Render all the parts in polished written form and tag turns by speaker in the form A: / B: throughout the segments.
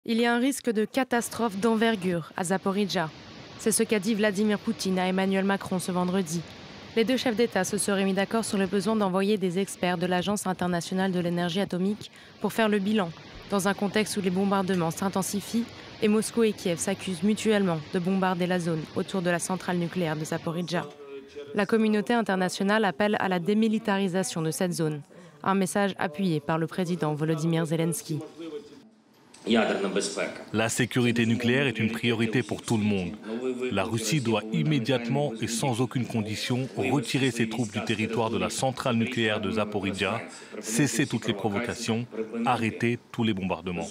A: Il y a un risque de catastrophe d'envergure à Zaporijjia. C'est ce qu'a dit Vladimir Poutine à Emmanuel Macron ce vendredi. Les deux chefs d'État se seraient mis d'accord sur le besoin d'envoyer des experts de l'Agence internationale de l'énergie atomique pour faire le bilan, dans un contexte où les bombardements s'intensifient et Moscou et Kiev s'accusent mutuellement de bombarder la zone autour de la centrale nucléaire de Zaporijjia. La communauté internationale appelle à la démilitarisation de cette zone, un message appuyé par le président Volodymyr Zelensky.
B: La sécurité nucléaire est une priorité pour tout le monde. La Russie doit immédiatement et sans aucune condition retirer ses troupes du territoire de la centrale nucléaire de Zaporijjia, cesser toutes les provocations, arrêter tous les bombardements.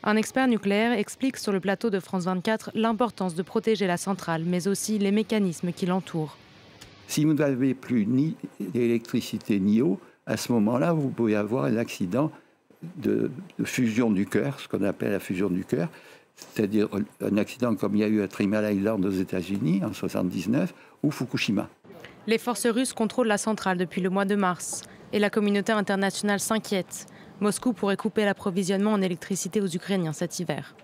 A: Un expert nucléaire explique sur le plateau de France 24 l'importance de protéger la centrale, mais aussi les mécanismes qui l'entourent.
C: Si vous n'avez plus ni d'électricité ni eau, à ce moment-là, vous pouvez avoir un accident de fusion du cœur, ce qu'on appelle la fusion du cœur, c'est-à-dire un accident comme il y a eu à Three Mile Island aux États-Unis en 1979 ou Fukushima.
A: Les forces russes contrôlent la centrale depuis le mois de mars et la communauté internationale s'inquiète. Moscou pourrait couper l'approvisionnement en électricité aux Ukrainiens cet hiver.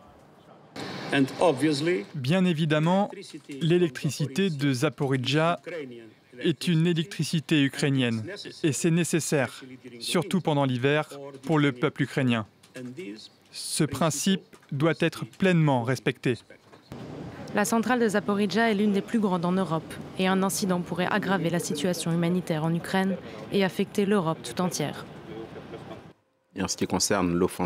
D: Bien évidemment, l'électricité de Zaporijjia est une électricité ukrainienne et c'est nécessaire, surtout pendant l'hiver, pour le peuple ukrainien. Ce principe doit être pleinement respecté.
A: La centrale de Zaporijjia est l'une des plus grandes en Europe et un incident pourrait aggraver la situation humanitaire en Ukraine et affecter l'Europe tout entière.
E: Et en ce qui concerne l'offensive